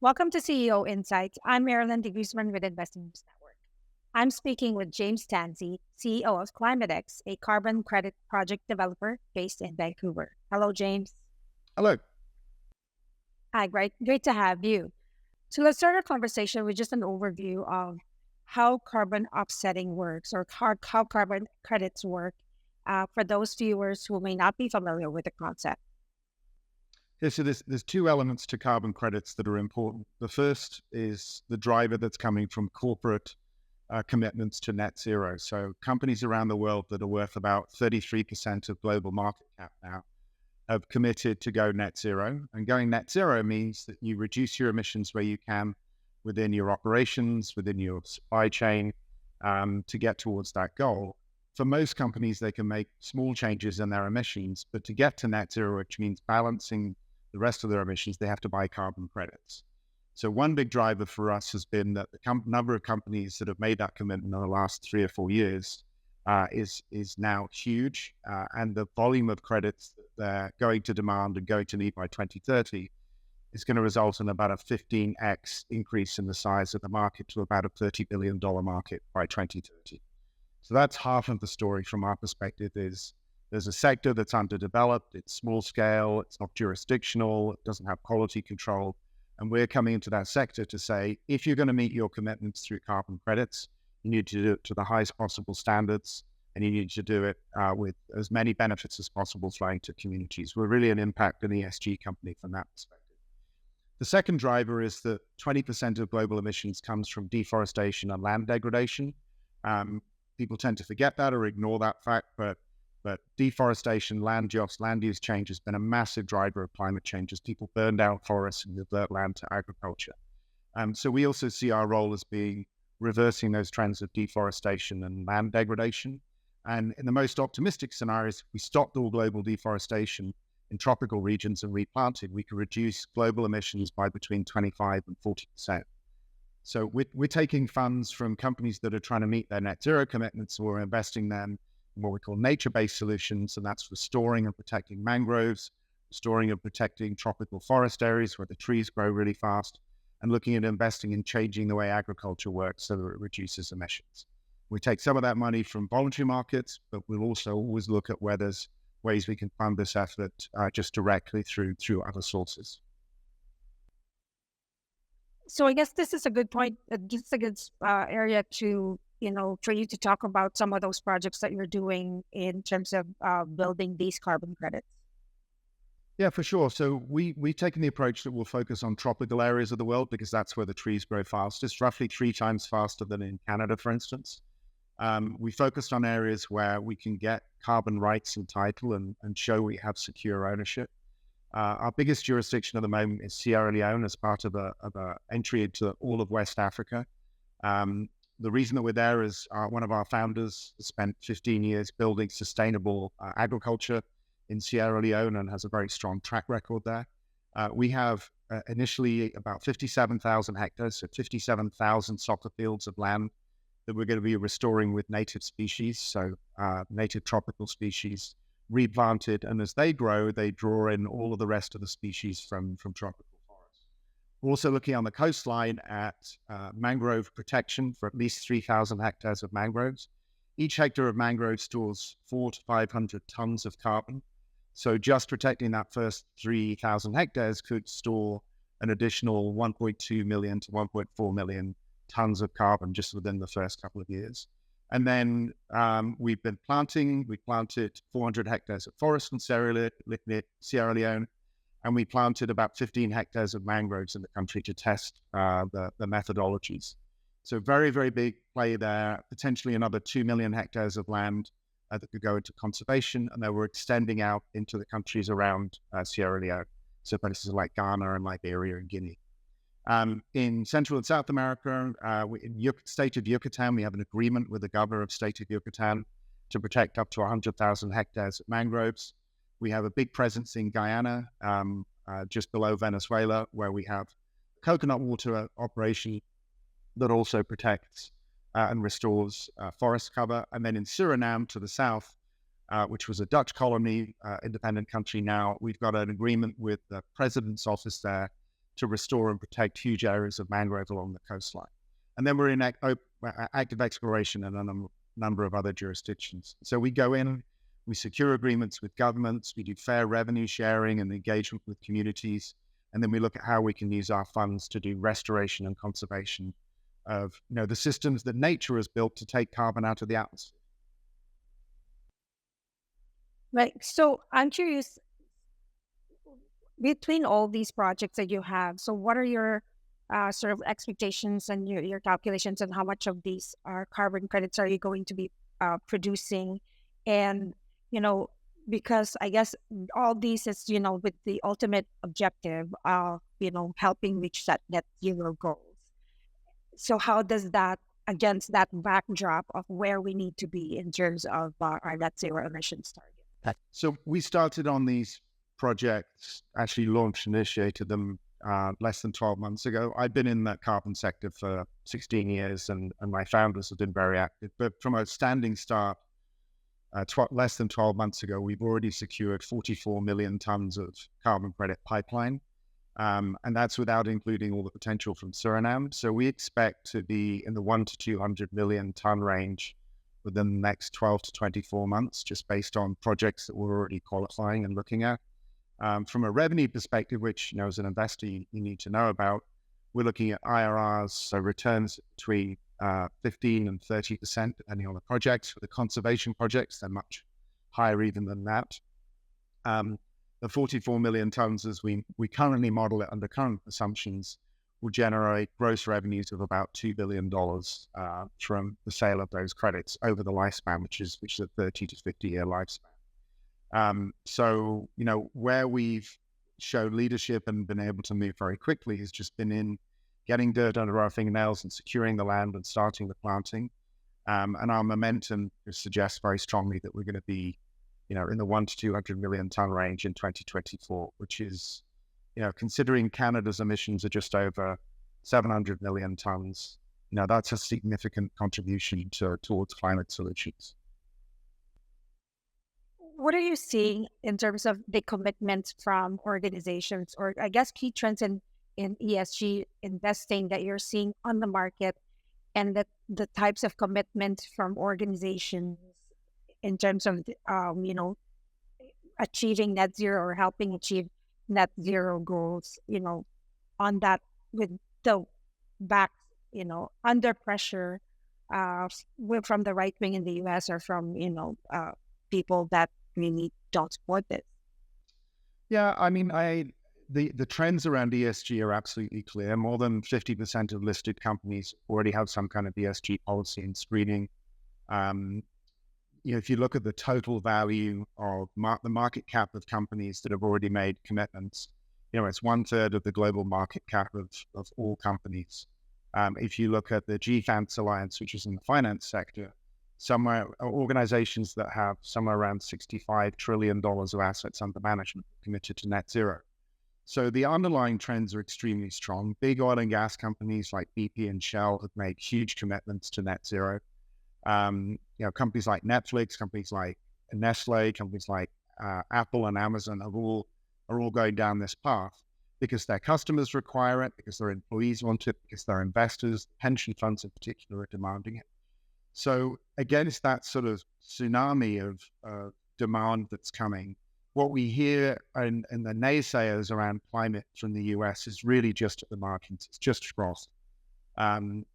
Welcome to CEO Insights. I'm Marilyn de Guzman with Investing News Network. I'm speaking with James Tansey, CEO of Klimat X, a carbon credit project developer based in Vancouver. Hello, James. Hello. Hi, great to have you. So let's start our conversation with just an overview of how carbon offsetting works or how carbon credits work for those viewers who may not be familiar with the concept. Yeah, so there's two elements to carbon credits that are important. The first is the driver that's coming from corporate commitments to net zero. So companies around the world that are worth about 33% of global market cap now have committed to go net zero. And going net zero means that you reduce your emissions where you can within your operations, within your supply chain, to get towards that goal. For most companies, they can make small changes in their emissions, but to get to net zero, which means balancing the rest of their emissions, they have to buy carbon credits. So one big driver for us has been that the number of companies that have made that commitment in the last 3 or 4 years is now huge, and the volume of credits that they're going to demand and going to need by 2030 is going to result in about a 15x increase in the size of the market to about a $30 billion market by 2030. So that's half of the story from our perspective. There's a sector that's underdeveloped, it's small scale, it's not jurisdictional, it doesn't have quality control. And we're coming into that sector to say, if you're going to meet your commitments through carbon credits, you need to do it to the highest possible standards, and you need to do it with as many benefits as possible flowing to communities. We're really an impact and ESG company from that perspective. The second driver is that 20% of global emissions comes from deforestation and land degradation. People tend to forget that or ignore that fact, but deforestation, land use change has been a massive driver of climate change as people burned out forests and divert land to agriculture. So we also see our role as being reversing those trends of deforestation and land degradation. And in the most optimistic scenarios, if we stopped all global deforestation in tropical regions and replanted, we could reduce global emissions by between 25 and 40%. So we're taking funds from companies that are trying to meet their net zero commitments, and we're investing them in what we call nature-based solutions, and that's restoring and protecting mangroves, restoring and protecting tropical forest areas where the trees grow really fast, and looking at investing in changing the way agriculture works so that it reduces emissions. We take some of that money from voluntary markets, but we'll also always look at where there's ways we can fund this effort just directly through other sources. So I guess this is a good point. This is a good area to, for you to talk about some of those projects that you're doing in terms of building these carbon credits. Yeah, for sure. So we've taken the approach that we'll focus on tropical areas of the world because that's where the trees grow fastest, roughly 3 times faster than in Canada, for instance. We focused on areas where we can get carbon rights and title and show we have secure ownership. Our biggest jurisdiction at the moment is Sierra Leone as part of a entry into all of West Africa. The reason that we're there is one of our founders spent 15 years building sustainable agriculture in Sierra Leone and has a very strong track record there. We have initially about 57,000 hectares, so 57,000 soccer fields of land that we're going to be restoring with native species, so native tropical species, replanted, and as they grow, they draw in all of the rest of the species from tropical forests. We're also looking on the coastline at mangrove protection for at least 3,000 hectares of mangroves. Each hectare of mangrove stores 400 to 500 tons of carbon. So just protecting that first 3,000 hectares could store an additional 1.2 million to 1.4 million tons of carbon just within the first couple of years. And then we've been planting. We planted 400 hectares of forest in Sierra Leone, and we planted about 15 hectares of mangroves in the country to test the methodologies. So very, very big play there, potentially another 2 million hectares of land that could go into conservation, and then we're extending out into the countries around Sierra Leone, so places like Ghana and Liberia and Guinea. In Central and South America, in the state of Yucatan, we have an agreement with the governor of state of Yucatan to protect up to 100,000 hectares of mangroves. We have a big presence in Guyana, just below Venezuela, where we have coconut water operation that also protects and restores forest cover. And then in Suriname to the south, which was a Dutch colony, independent country now, we've got an agreement with the president's office there to restore and protect huge areas of mangrove along the coastline. And then we're in active exploration in a number of other jurisdictions. So we go in, we secure agreements with governments, we do fair revenue sharing and engagement with communities, and then we look at how we can use our funds to do restoration and conservation of the systems that nature has built to take carbon out of the atmosphere. Right. So I'm curious, between all these projects that you have, so what are your sort of expectations and your calculations on how much of these carbon credits are you going to be producing? And, because I guess all these is, with the ultimate objective of, helping reach that net zero goals. So how does that, against that backdrop of where we need to be in terms of our net zero emissions target? So we started on these projects, actually initiated them less than 12 months ago. I've been in that carbon sector for 16 years and my founders have been very active. But from a standing start, less than 12 months ago, we've already secured 44 million tons of carbon credit pipeline. And that's without including all the potential from Suriname. So we expect to be in the 1 to 200 million ton range within the next 12 to 24 months, just based on projects that we're already qualifying and looking at. From a revenue perspective, which, as an investor, you need to know about, we're looking at IRRs, so returns between 15 and 30%, depending on the projects. For the conservation projects, they're much higher even than that. The 44 million tons, as we currently model it under current assumptions, will generate gross revenues of about $2 billion from the sale of those credits over the lifespan, which is a 30 to 50 year lifespan. So, where we've showed leadership and been able to move very quickly has just been in getting dirt under our fingernails and securing the land and starting the planting. And our momentum suggests very strongly that we're going to be, in the 1 to 200 million ton range in 2024, which is, considering Canada's emissions are just over 700 million tons, that's a significant contribution towards climate solutions. What are you seeing in terms of the commitments from organizations, or I guess key trends in ESG investing that you're seeing on the market, and the types of commitments from organizations in terms of, achieving net zero or helping achieve net zero goals, on that with the back, under pressure from the right wing in the US or from, people that really don't support it? Yeah, I mean, the trends around ESG are absolutely clear. More than 50% of listed companies already have some kind of ESG policy and screening. If you look at the total value of the market cap of companies that have already made commitments, it's 1/3 of the global market cap of all companies. If you look at the GFANS Alliance, which is in the finance sector, organizations that have somewhere around $65 trillion of assets under management committed to net zero. So the underlying trends are extremely strong. Big oil and gas companies like BP and Shell have made huge commitments to net zero. Companies like Netflix, companies like Nestle, companies like Apple and Amazon are all going down this path because their customers require it, because their employees want it, because their investors, pension funds in particular, are demanding it. So against that sort of tsunami of demand that's coming, what we hear in the naysayers around climate from the US is really just at the margins. It's just frost. And,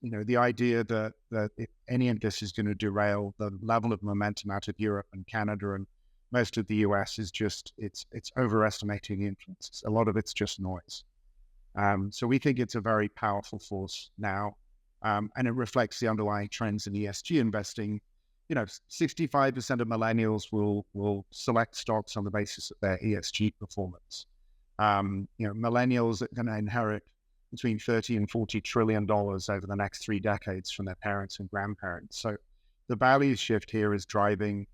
the idea that if any of this is going to derail the level of momentum out of Europe and Canada and most of the US is just, it's overestimating the influences. A lot of it's just noise. So we think it's a very powerful force now. And it reflects the underlying trends in ESG investing. 65% of millennials will select stocks on the basis of their ESG performance. Millennials are going to inherit between 30 and 40 trillion dollars over the next 3 decades from their parents and grandparents. So the value shift here is driving,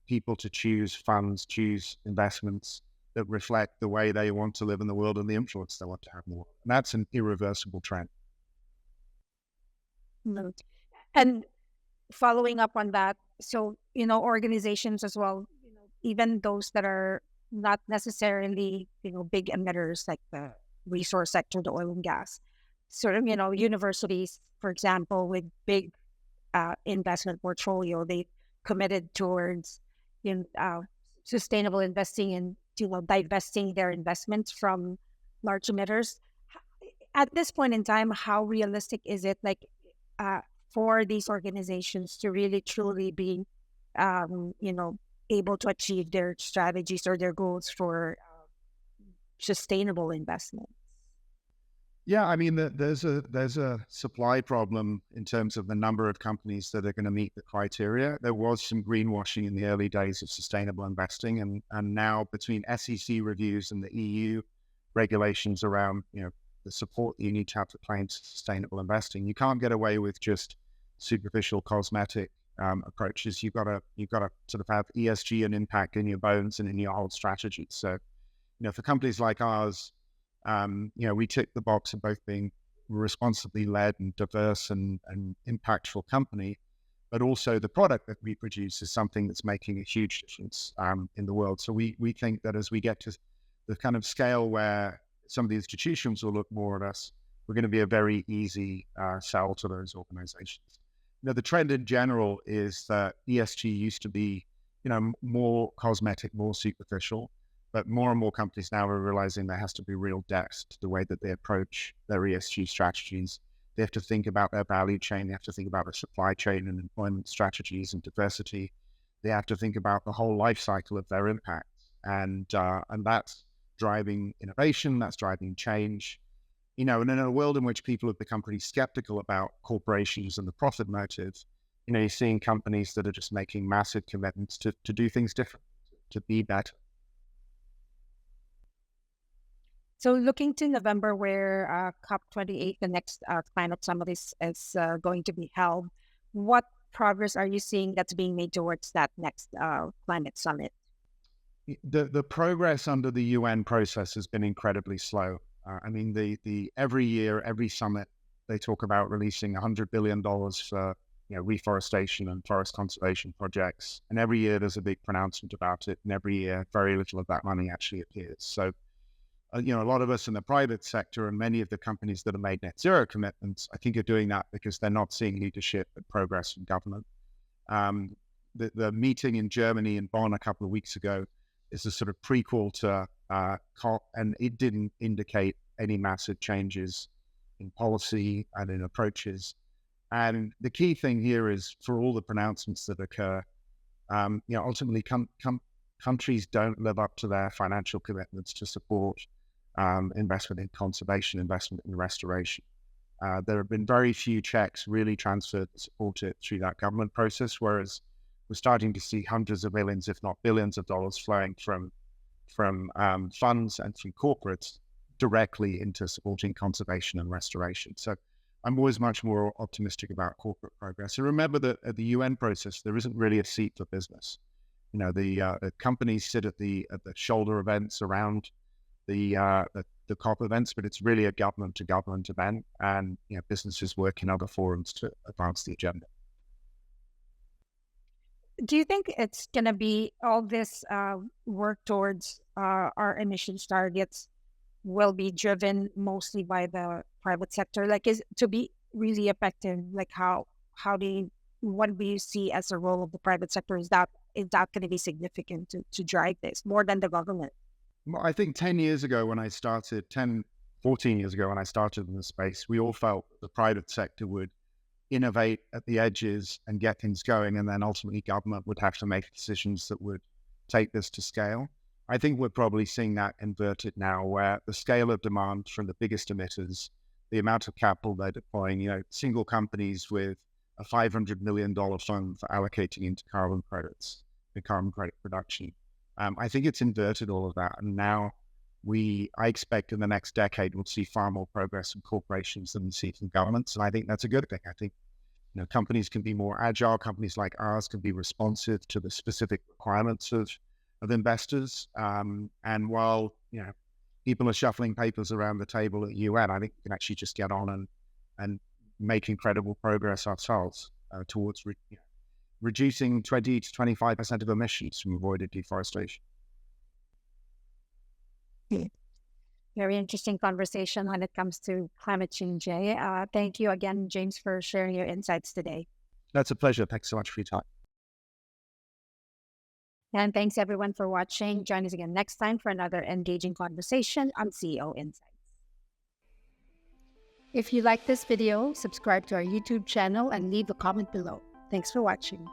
people to choose funds, choose investments that reflect the way they want to live in the world and the influence they want to have in the world. And that's an irreversible trend. And following up on that, so, organizations as well, even those that are not necessarily, big emitters like the resource sector, the oil and gas. Sort of, universities, for example, with big investment portfolio, they committed towards sustainable investing and divesting their investments from large emitters. At this point in time, how realistic is it, like, for these organizations to really truly be, able to achieve their strategies or their goals for sustainable investment? Yeah, I mean, there's a supply problem in terms of the number of companies that are going to meet the criteria. There was some greenwashing in the early days of sustainable investing, and now between SEC reviews and the EU regulations around the support that you need to have to claim sustainable investing, you can't get away with just superficial cosmetic approaches. You've got to sort of have ESG and impact in your bones and in your whole strategy. So, for companies like ours, we tick the box of both being responsibly led and diverse and impactful company, but also the product that we produce is something that's making a huge difference in the world. So we think that as we get to the kind of scale where some of the institutions will look more at us, we're going to be a very easy sell to those organizations. The trend in general is that ESG used to be, more cosmetic, more superficial. But more and more companies now are realizing there has to be real depth to the way that they approach their ESG strategies. They have to think about their value chain. They have to think about the supply chain and employment strategies and diversity. They have to think about the whole life cycle of their impact. And that's driving innovation. That's driving change. And in a world in which people have become pretty skeptical about corporations and the profit motive, you're seeing companies that are just making massive commitments to do things different, to be better. So looking to November, where COP28, the next climate summit, is going to be held, what progress are you seeing that's being made towards that next climate summit? The progress under the UN process has been incredibly slow. I mean, the every year, every summit, they talk about releasing $100 billion for reforestation and forest conservation projects, and every year there's a big pronouncement about it, and every year very little of that money actually appears. So a lot of us in the private sector and many of the companies that have made net zero commitments, I think, are doing that because they're not seeing leadership and progress from government. The meeting in Germany in Bonn a couple of weeks ago is a sort of prequel to COP, and it didn't indicate any massive changes in policy and in approaches. And the key thing here is, for all the pronouncements that occur, ultimately countries don't live up to their financial commitments to support investment in conservation, investment in restoration. There have been very few checks really transferred to support it through that government process, whereas we're starting to see hundreds of millions, if not billions of dollars flowing from funds and from corporates directly into supporting conservation and restoration. So I'm always much more optimistic about corporate progress. And remember that at the UN process, there isn't really a seat for business. The companies sit at the shoulder events around the COP events, but it's really a government to government event, and businesses work in other forums to advance the agenda. Do you think it's going to be all this work towards our emissions targets will be driven mostly by the private sector? Like, is to be really effective, like what do you see as a role of the private sector? Is that going to be significant to drive this more than the government? I think 14 years ago when I started in the space, we all felt the private sector would innovate at the edges and get things going, and then ultimately government would have to make decisions that would take this to scale. I think we're probably seeing that inverted now, where the scale of demand from the biggest emitters, the amount of capital they're deploying, single companies with a $500 million fund for allocating into carbon credits, the carbon credit production. I think it's inverted all of that. And now I expect in the next decade, we'll see far more progress from corporations than we see from governments. And I think that's a good thing. I think, companies can be more agile. Companies like ours can be responsive to the specific requirements of investors. And while, people are shuffling papers around the table at UN, I think we can actually just get on and make incredible progress ourselves towards reducing 20 to 25% of emissions from avoided deforestation. Very interesting conversation when it comes to climate change. Thank you again, James, for sharing your insights today. That's a pleasure. Thanks so much for your time. And thanks everyone for watching. Join us again next time for another engaging conversation on CEO Insights. If you like this video, subscribe to our YouTube channel and leave a comment below. Thanks for watching.